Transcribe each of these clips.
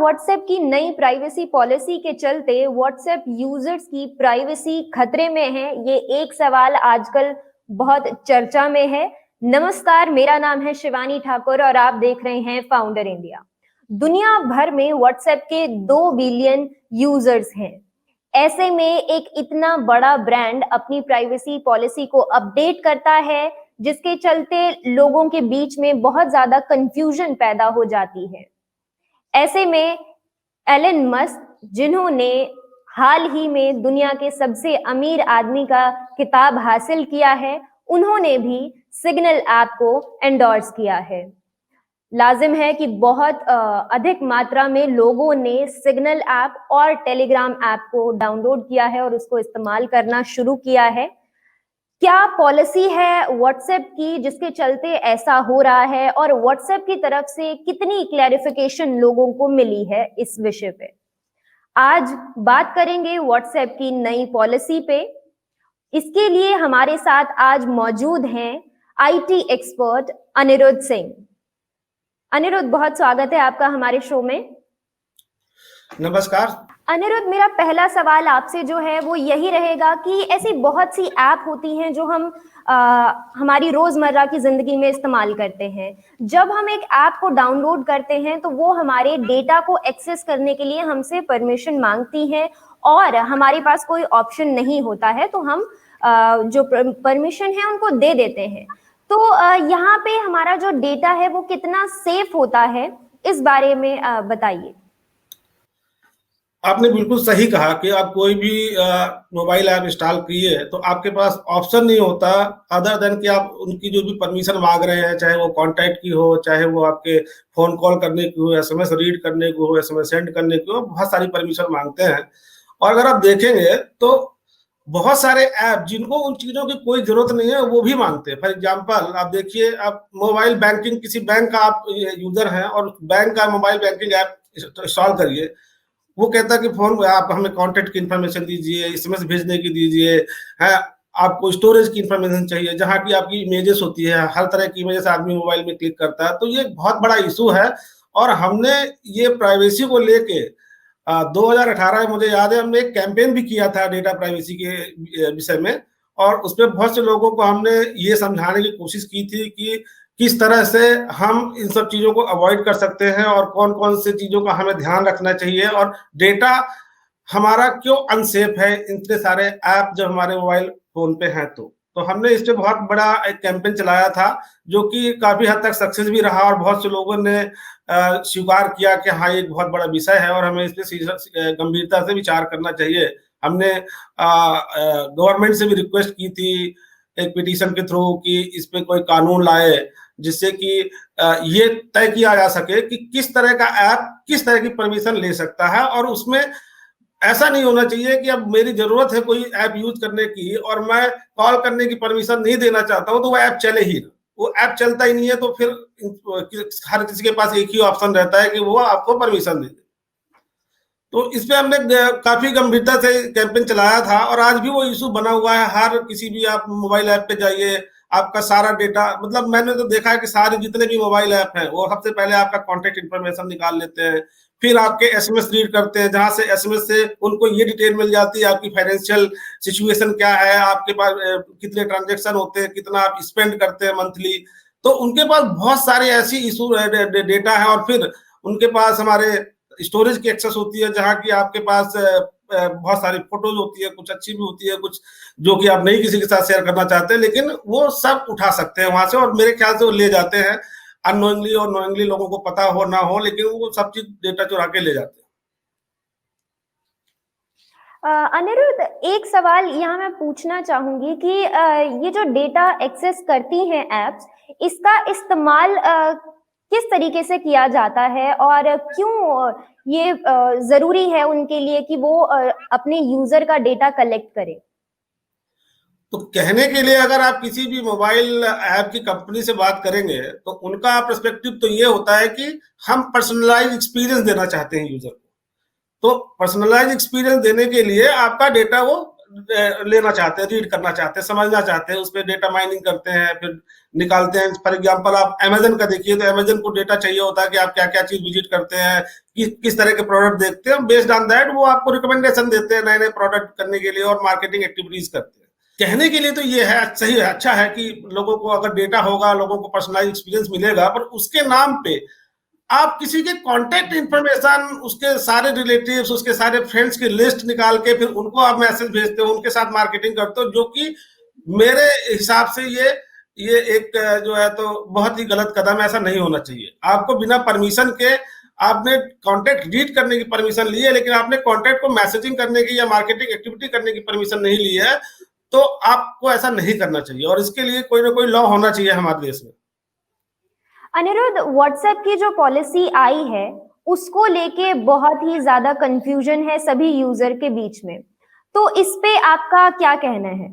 WhatsApp की नई privacy policy के चलते व्हाट्सएप यूजर्स की प्राइवेसी खतरे में है। ये एक सवाल आजकल बहुत चर्चा में है। नमस्कार, मेरा नाम है शिवानी ठाकुर और आप देख रहे हैं फाउंडर इंडिया। दुनिया भर में व्हाट्सएप के 2 बिलियन यूजर्स हैं। ऐसे में एक इतना बड़ा ब्रांड अपनी प्राइवेसी पॉलिसी को अपडेट करता है, जिसके चलते लोगों के बीच में बहुत ज्यादा कंफ्यूजन पैदा हो जाती है। ऐसे में एलन मस्क, जिन्होंने हाल ही में दुनिया के सबसे अमीर आदमी का खिताब हासिल किया है, उन्होंने भी सिग्नल ऐप को एंडोर्स किया है। लाजिम है कि बहुत अधिक मात्रा में लोगों ने सिग्नल ऐप और टेलीग्राम ऐप को डाउनलोड किया है और उसको इस्तेमाल करना शुरू किया है। क्या पॉलिसी है व्हाट्सएप की जिसके चलते ऐसा हो रहा है, और व्हाट्सएप की तरफ से कितनी क्लैरिफिकेशन लोगों को मिली है इस विषय पे आज बात करेंगे व्हाट्सएप की नई पॉलिसी पे। इसके लिए हमारे साथ आज मौजूद हैं आईटी एक्सपर्ट अनिरुद्ध सिंह। अनिरुद्ध, बहुत स्वागत है आपका हमारे शो में। नमस्कार अनिरुद्ध, मेरा पहला सवाल आपसे जो है वो यही रहेगा कि ऐसी बहुत सी ऐप होती हैं जो हम हमारी रोजमर्रा की जिंदगी में इस्तेमाल करते हैं। जब हम एक ऐप को डाउनलोड करते हैं तो वो हमारे डेटा को एक्सेस करने के लिए हमसे परमिशन मांगती है और हमारे पास कोई ऑप्शन नहीं होता है, तो हम जो परमिशन है उनको दे देते हैं। तो यहाँ पे हमारा जो डेटा है वो कितना सेफ होता है, इस बारे में बताइए। आपने बिल्कुल सही कहा कि आप कोई भी मोबाइल ऐप इंस्टॉल किए तो आपके पास ऑप्शन नहीं होता अदर देन कि आप उनकी जो भी परमिशन मांग रहे हैं, चाहे वो कांटेक्ट की हो, चाहे वो आपके फोन कॉल करने की हो, एसएमएस रीड करने की हो, एसएमएस सेंड करने की हो, बहुत सारी परमिशन मांगते हैं। और अगर आप देखेंगे तो बहुत सारे ऐप जिनको उन चीजों की कोई जरूरत नहीं है वो भी मांगते हैं। फॉर एग्जाम्पल आप देखिए, आप मोबाइल बैंकिंग, किसी बैंक का आप यूजर हैं और बैंक का मोबाइल बैंकिंग ऐप इंस्टॉल करिए, वो कहता है कि फोन आप हमें कांटेक्ट की इंफॉर्मेशन दीजिए, एसएमएस भेजने की दीजिए, है आपको स्टोरेज की इंफॉर्मेशन चाहिए, जहां की आपकी इमेजेस होती है, हर तरह की इमेजेस आदमी मोबाइल में क्लिक करता है। तो ये बहुत बड़ा इशू है और हमने ये प्राइवेसी को लेके 2018 में मुझे याद है हमने एक कैंपेन भी किया था डेटा प्राइवेसी के विषय में, और उसमें बहुत से लोगों को हमने ये समझाने की कोशिश की थी कि किस तरह से हम इन सब चीजों को अवॉइड कर सकते हैं और कौन कौन से चीजों का हमें ध्यान रखना चाहिए और डेटा हमारा क्यों अनसेफ है, इतने सारे ऐप जब हमारे मोबाइल फोन पे हैं। तो हमने इस पे बहुत बड़ा एक कैंपेन चलाया था जो कि काफी हद तक सक्सेस भी रहा और बहुत से लोगों ने स्वीकार किया कि हाँ, एक बहुत बड़ा विषय है और हमें इस पे गंभीरता से विचार करना चाहिए। हमने गवर्नमेंट से भी रिक्वेस्ट की थी एक पिटीशन के थ्रू कि इस पे कोई कानून लाए जिससे कि ये तय किया जा सके कि किस तरह का ऐप किस तरह की परमिशन ले सकता है। और उसमें ऐसा नहीं होना चाहिए कि अब मेरी जरूरत है कोई ऐप यूज करने की और मैं कॉल करने की परमिशन नहीं देना चाहता हूं तो वो ऐप चले ही ना। वो ऐप चलता ही नहीं है तो फिर हर किसी के पास एक ही ऑप्शन रहता है कि वो आपको परमिशन दे दे। तो इस पे हमने काफी गंभीरता से कैंपेन चलाया था और आज भी वो इशू बना हुआ है। हर किसी भी आप मोबाइल ऐप पे जाइए, आपका सारा डेटा, मतलब मैंने तो देखा है कि सारे जितने भी मोबाइल ऐप हैं वो सबसे पहले आपका कॉन्टेक्ट इन्फॉर्मेशन निकाल लेते हैं, फिर आपके एसएमएस रीड करते हैं, जहां से एसएमएस से उनको ये डिटेल मिल जाती है आपकी फाइनेंशियल सिचुएशन क्या है, आपके पास कितने ट्रांजेक्शन होते हैं, कितना आप स्पेंड करते हैं मंथली। तो उनके पास बहुत सारे ऐसी इशू डेटा है और फिर उनके पास हमारे स्टोरेज की एक्सेस होती है जहां की आपके पास बहुत सारी फोटोज होती है, कुछ अच्छी भी होती है, कुछ जो कि आप नहीं किसी के साथ शेयर करना चाहते, लेकिन वो सब उठा सकते हैं वहां से और मेरे ख्याल से वो ले जाते हैं अननोइंगली और नोइंगली, लोगों को पता हो ना हो, लेकिन वो सब चीज डेटा चुरा के ले जाते हैं। अनिरुद्ध, एक सवाल यहाँ मैं पूछना चाहूंगी कि ये जो डेटा एक्सेस करती हैं एप्स, इसका इस्तेमाल किस तरीके से किया जाता है और क्यों ये जरूरी है उनके लिए कि वो अपने यूजर का डेटा कलेक्ट करें? तो कहने के लिए अगर आप किसी भी मोबाइल ऐप की कंपनी से बात करेंगे तो उनका पर्सपेक्टिव तो ये होता है कि हम पर्सनलाइज एक्सपीरियंस देना चाहते हैं यूजर को। तो पर्सनलाइज एक्सपीरियंस देने के लिए आपका डेटा वो लेना चाहते हैं, रीड करना चाहते हैं, समझना चाहते हैं, उस पर डेटा माइनिंग करते हैं, फिर निकालते हैं। फॉर एग्जांपल आप अमेजन का देखिए, तो अमेजन को डेटा चाहिए होता है कि आप क्या क्या चीज विजिट करते हैं, किस तरह के प्रोडक्ट देखते हैं। बेस्ड ऑन दैट वो आपको रिकमेंडेशन देते हैं नए नए प्रोडक्ट करने के लिए और मार्केटिंग एक्टिविटीज करते हैं। कहने के लिए तो ये है, सही है, अच्छा है कि लोगों को अगर डेटा होगा, लोगों को पर्सनलाइज एक्सपीरियंस मिलेगा, पर उसके नाम पे आप किसी के कांटेक्ट इंफॉर्मेशन, उसके सारे रिलेटिव्स, उसके सारे फ्रेंड्स की लिस्ट निकाल के फिर उनको आप मैसेज भेजते हो, उनके साथ मार्केटिंग करते हो, जो कि मेरे हिसाब से ये एक जो है तो बहुत ही गलत कदम है। ऐसा नहीं होना चाहिए। आपको बिना परमिशन के, आपने कॉन्टेक्ट रीड करने की परमिशन ली है, लेकिन आपने कॉन्टेक्ट को मैसेजिंग करने की या मार्केटिंग एक्टिविटी करने की परमिशन नहीं ली है, तो आपको ऐसा नहीं करना चाहिए। और इसके लिए कोई ना कोई लॉ होना चाहिए हमारे देश में। अनिरुद्ध, व्हाट्सएप की जो पॉलिसी आई है उसको लेके बहुत ही ज्यादा कंफ्यूजन है सभी यूजर के बीच में, तो इस पे आपका क्या कहना है?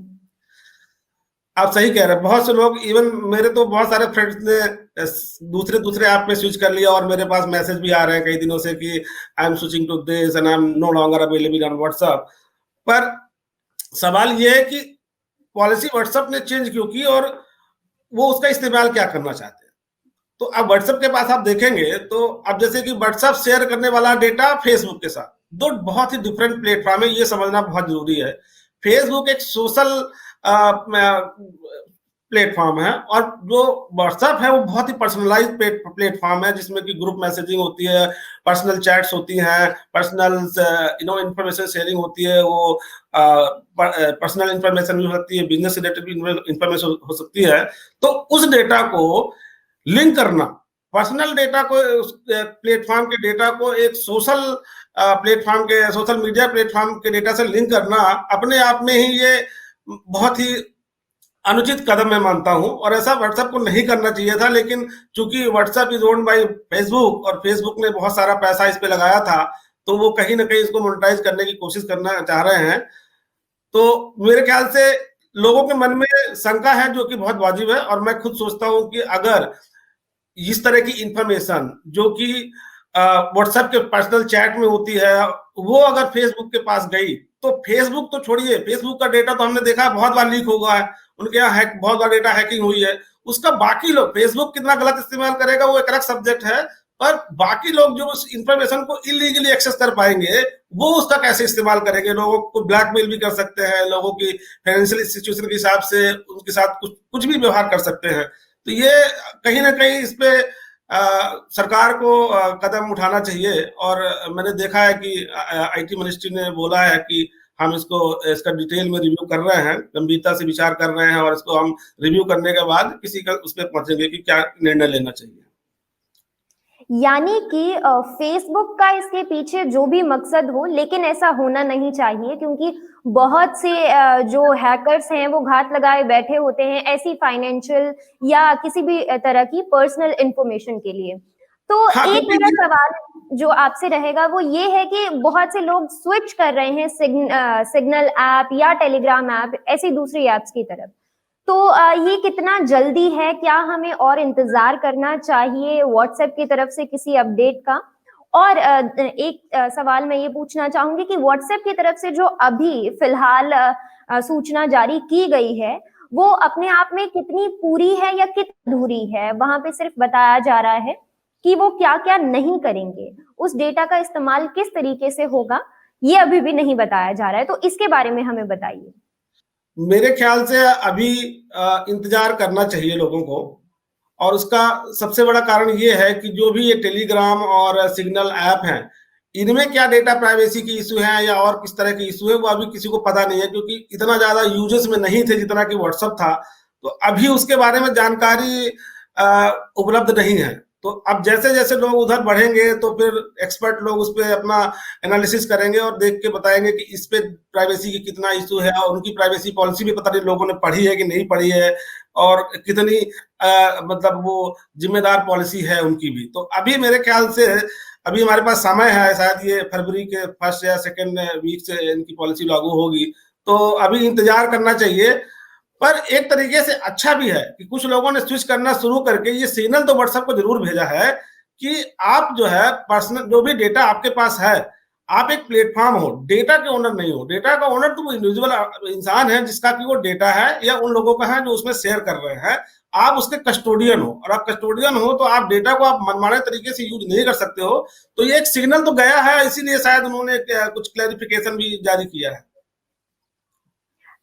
आप सही कह रहे हैं। बहुत से लोग, इवन मेरे तो बहुत सारे फ्रेंड्स ने दूसरे दूसरे ऐप में स्विच कर लिया और मेरे पास मैसेज भी आ रहे हैं कई दिनों से कि I am switching to this and I am no longer available on WhatsApp. पर सवाल ये है कि पॉलिसी व्हाट्सएप ने चेंज क्यों की और वो उसका इस्तेमाल क्या करना चाहते हैं। तो अब व्हाट्सएप के पास आप देखेंगे तो अब जैसे कि व्हाट्सएप शेयर करने वाला डेटा फेसबुक के साथ, दो बहुत ही डिफरेंट प्लेटफॉर्म है, ये समझना बहुत जरूरी है। फेसबुक एक सोशल प्लेटफॉर्म है और जो व्हाट्सएप है वो बहुत ही पर्सनलाइज प्लेटफॉर्म है, जिसमें कि ग्रुप मैसेजिंग होती है, पर्सनल चैट्स होती हैं, पर्सनल इंफॉर्मेशन शेयरिंग होती है, वो पर्सनल इंफॉर्मेशन भी होती है, बिजनेस रिलेटेड भी इंफॉर्मेशन हो सकती है। तो उस डेटा को लिंक करना, पर्सनल डेटा को, उस प्लेटफॉर्म के डेटा को एक सोशल प्लेटफॉर्म के, सोशल मीडिया प्लेटफॉर्म के डेटा से लिंक करना, अपने आप में ही ये बहुत ही अनुचित कदम मैं मानता हूं। और ऐसा व्हाट्सएप को नहीं करना चाहिए था, लेकिन चूंकि WhatsApp is owned by Facebook और फेसबुक ने बहुत सारा पैसा इस पे लगाया था, तो वो कहीं ना कहीं इसको मोनेटाइज करने की कोशिश करना चाह रहे हैं। तो मेरे ख्याल से लोगों के मन में शंका है, जो कि बहुत वाजिब है। और मैं खुद सोचता हूं कि अगर इस तरह की इंफॉर्मेशन जो कि व्हाट्सएप के पर्सनल चैट में होती है, वो अगर फेसबुक के पास गई, तो फेसबुक तो छोड़िए, फेसबुक का डेटा तो हमने देखा है बहुत बार लीक हुआ है, उनके यहाँ बहुत बार डेटा हैकिंग हुई है। उसका बाकी लोग, फेसबुक कितना गलत इस्तेमाल करेगा वो एक अलग सब्जेक्ट है, पर बाकी लोग जो उस इंफॉर्मेशन को इलीगली एक्सेस कर पाएंगे, वो उसका कैसे इस्तेमाल करेंगे। लोगों को ब्लैकमेल भी कर सकते हैं, लोगों की फाइनेंशियल सिचुएशन के हिसाब से उनके साथ कुछ भी व्यवहार कर सकते हैं। तो ये कहीं ना कहीं इस पे सरकार को कदम उठाना चाहिए। और मैंने देखा है कि आईटी मिनिस्ट्री ने बोला है कि हम इसका डिटेल में रिव्यू कर रहे हैं, गंभीरता से विचार कर रहे हैं, और इसको हम रिव्यू करने के बाद किसी का उस पर पहुंचेंगे कि क्या निर्णय लेना चाहिए। यानी कि फेसबुक का इसके पीछे जो भी मकसद हो, लेकिन ऐसा होना नहीं चाहिए, क्योंकि बहुत से जो हैकर्स हैं वो घात लगाए बैठे होते हैं ऐसी फाइनेंशियल या किसी भी तरह की पर्सनल इंफॉर्मेशन के लिए। तो हाँ, एक मेरा सवाल जो आपसे रहेगा वो ये है कि बहुत से लोग स्विच कर रहे हैं सिग्नल ऐप या टेलीग्राम ऐप, ऐसी दूसरी ऐप्स की तरफ। तो ये कितना जल्दी है? क्या हमें और इंतजार करना चाहिए व्हाट्सएप की तरफ से किसी अपडेट का? और एक सवाल मैं ये पूछना चाहूंगी कि व्हाट्सएप की तरफ से जो अभी फिलहाल सूचना जारी की गई है, वो अपने आप में कितनी पूरी है या कितनी अधूरी है? वहां पे सिर्फ बताया जा रहा है कि वो क्या क्या नहीं करेंगे, उस डेटा का इस्तेमाल किस तरीके से होगा, ये अभी भी नहीं बताया जा रहा है। तो इसके बारे में हमें बताइए। मेरे ख्याल से अभी इंतजार करना चाहिए लोगों को। और उसका सबसे बड़ा कारण ये है कि जो भी ये टेलीग्राम और सिग्नल ऐप हैं, इनमें क्या डेटा प्राइवेसी की इशू है या और किस तरह की इशू है, वो अभी किसी को पता नहीं है, क्योंकि इतना ज्यादा यूजर्स में नहीं थे जितना कि व्हाट्सएप था। तो अभी उसके बारे में जानकारी उपलब्ध नहीं है। तो अब जैसे जैसे लोग उधर बढ़ेंगे तो फिर एक्सपर्ट लोग उस पर अपना एनालिसिस करेंगे और देख के बताएंगे कि इस पे प्राइवेसी की कितना इशू है, और उनकी प्राइवेसी पॉलिसी भी पता नहीं लोगों ने पढ़ी है कि नहीं पढ़ी है, और कितनी मतलब वो जिम्मेदार पॉलिसी है उनकी भी। तो अभी मेरे ख्याल से अभी हमारे पास समय है, शायद ये फरवरी के फर्स्ट या सेकेंड वीक से इनकी पॉलिसी लागू होगी, तो अभी इंतजार करना चाहिए। पर एक तरीके से अच्छा भी है कि कुछ लोगों ने स्विच करना शुरू करके ये सिग्नल तो व्हाट्सएप को जरूर भेजा है कि आप जो है पर्सनल जो भी डेटा आपके पास है, आप एक प्लेटफॉर्म हो, डेटा के ओनर नहीं हो। डेटा का ओनर तो वो इंडिविजुअल इंसान है जिसका कि वो डेटा है या उन लोगों का है जो उसमें शेयर कर रहे हैं। आप उसके कस्टोडियन हो, और आप कस्टोडियन हो तो आप डेटा को आप मनमाने तरीके से यूज नहीं कर सकते हो। तो ये एक सिग्नल तो गया है, इसीलिए शायद उन्होंने कुछ क्लैरिफिकेशन भी जारी किया है।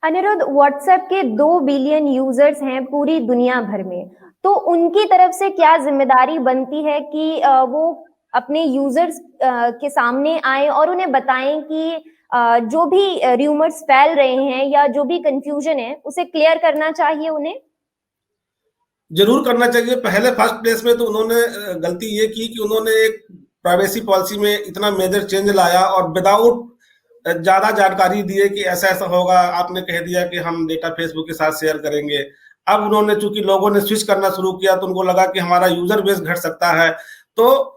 अनिरुद्ध, व्हाट्सएप के 2 बिलियन यूजर्स हैं पूरी दुनिया भर में, तो उनकी तरफ से क्या जिम्मेदारी बनती है कि वो अपने यूजर्स के सामने आए और उन्हें बताएं कि जो भी र्यूमर्स फैल रहे हैं या जो भी कंफ्यूजन है उसे क्लियर करना चाहिए उन्हें? जरूर करना चाहिए। पहले फर्स्ट प्लेस में तो उन्होंने गलती ये की कि उन्होंने एक प्राइवेसी पॉलिसी में इतना मेजर चेंज लाया और विदाउट ज्यादा जानकारी दिए कि ऐसा ऐसा होगा। आपने कह दिया कि हम डेटा फेसबुक के साथ शेयर करेंगे। अब उन्होंने, चूंकि लोगों ने स्विच करना शुरू किया तो उनको लगा कि हमारा यूजर बेस घट सकता है, तो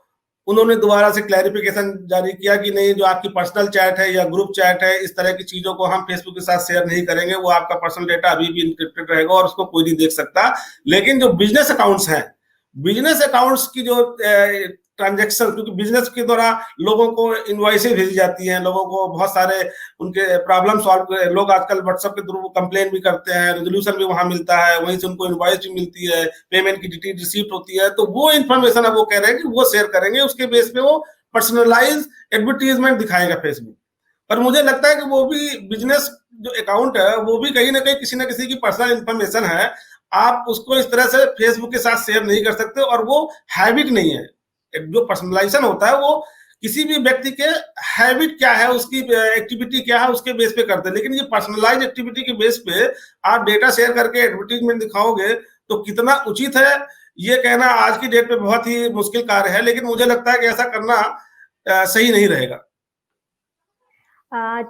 उन्होंने दोबारा से क्लैरिफिकेशन जारी किया कि नहीं, जो आपकी पर्सनल चैट है या ग्रुप चैट है, इस तरह की चीजों को हम फेसबुक के साथ शेयर नहीं करेंगे। वो आपका पर्सनल डेटा अभी भी इंक्रिप्टेड रहेगा और उसको कोई नहीं देख सकता। लेकिन जो बिजनेस अकाउंट्स हैं, बिजनेस अकाउंट्स की जो ट्रांजेक्शन, क्योंकि बिजनेस के द्वारा लोगों को इनवॉइसेज भेजी जाती हैं, लोगों को बहुत सारे उनके प्रॉब्लम सॉल्व, लोग आजकल व्हाट्सएप के थ्रू कंप्लेन भी करते हैं, रेजोल्यूशन भी वहां मिलता है, वहीं से उनको इनवॉइस भी मिलती है, पेमेंट की डिटेल रिसीप्ट होती है। तो वो इन्फॉर्मेशन अब वो कह रहे हैं कि वो शेयर करेंगे, उसके बेस पे वो पर्सनलाइज एडवर्टीजमेंट दिखाएगा फेसबुक। पर मुझे लगता है कि वो भी बिजनेस जो अकाउंट है वो भी कहीं ना कहीं किसी ना किसी की पर्सनल इन्फॉर्मेशन है। आप उसको इस तरह से फेसबुक के साथ शेयर नहीं कर सकते, और वो हैबिट नहीं है। जो पर्सनलाइजेशन होता है वो किसी भी व्यक्ति के हैबिट क्या है, उसकी एक्टिविटी क्या है, उसके बेस पे करते हैं। लेकिन ये पर्सनलाइज एक्टिविटी के बेस पे आप डेटा शेयर करके एडवर्टीजमेंट दिखाओगे तो कितना उचित है ये कहना आज की डेट में बहुत ही मुश्किल कार्य है। लेकिन मुझे लगता है कि ऐसा करना सही नहीं रहेगा।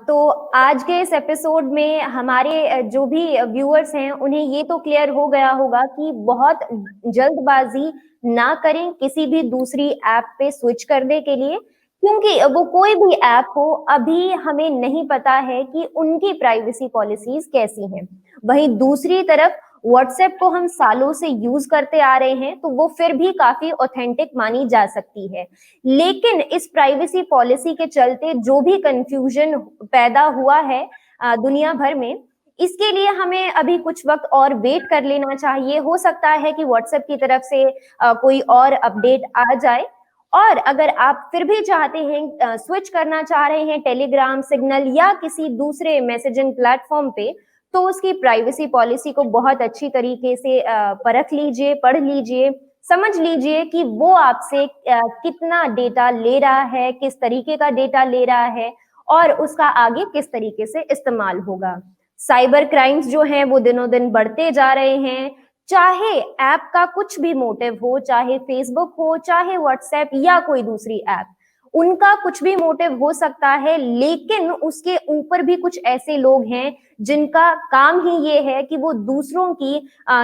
तो आज के इस एपिसोड में हमारे जो भी व्यूअर्स हैं उन्हें ये तो क्लियर हो गया होगा कि बहुत जल्दबाजी ना करें किसी भी दूसरी ऐप पे स्विच करने के लिए, क्योंकि वो कोई भी ऐप हो, अभी हमें नहीं पता है कि उनकी प्राइवेसी पॉलिसीज कैसी हैं। वहीं दूसरी तरफ व्हाट्सएप को हम सालों से यूज करते आ रहे हैं, तो वो फिर भी काफी ऑथेंटिक मानी जा सकती है। लेकिन इस प्राइवेसी पॉलिसी के चलते जो भी कंफ्यूजन पैदा हुआ है दुनिया भर में, इसके लिए हमें अभी कुछ वक्त और वेट कर लेना चाहिए। हो सकता है कि व्हाट्सएप की तरफ से कोई और अपडेट आ जाए। और अगर आप फिर भी चाहते हैं, स्विच करना चाह रहे हैं टेलीग्राम, सिग्नल या किसी दूसरे मैसेजिंग प्लेटफॉर्म पे, तो उसकी प्राइवेसी पॉलिसी को बहुत अच्छी तरीके से परख लीजिए, पढ़ लीजिए, समझ लीजिए कि वो आपसे कितना डेटा ले रहा है, किस तरीके का डेटा ले रहा है और उसका आगे किस तरीके से इस्तेमाल होगा। साइबर क्राइम्स जो हैं वो दिनों दिन बढ़ते जा रहे हैं। चाहे ऐप का कुछ भी मोटिव हो, चाहे फेसबुक हो, चाहे व्हाट्सएप या कोई दूसरी ऐप, उनका कुछ भी मोटिव हो सकता है, लेकिन उसके ऊपर भी कुछ ऐसे लोग हैं जिनका काम ही ये है कि वो दूसरों की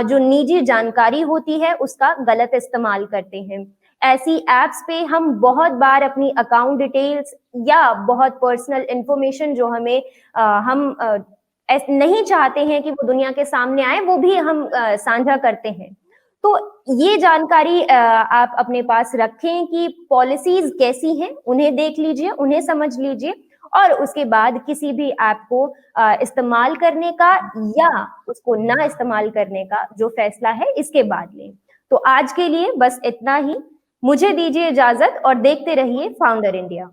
जो निजी जानकारी होती है उसका गलत इस्तेमाल करते हैं। ऐसी एप्स पे हम बहुत बार अपनी अकाउंट डिटेल्स या बहुत पर्सनल इंफॉर्मेशन जो हमें हम नहीं चाहते हैं कि वो दुनिया के सामने आए, वो भी हम साझा करते हैं। तो ये जानकारी आप अपने पास रखें कि पॉलिसीज कैसी हैं, उन्हें देख लीजिए, उन्हें समझ लीजिए और उसके बाद किसी भी ऐप को इस्तेमाल करने का या उसको ना इस्तेमाल करने का जो फैसला है इसके बाद लें। तो आज के लिए बस इतना ही। मुझे दीजिए इजाजत और देखते रहिए फाउंडर इंडिया।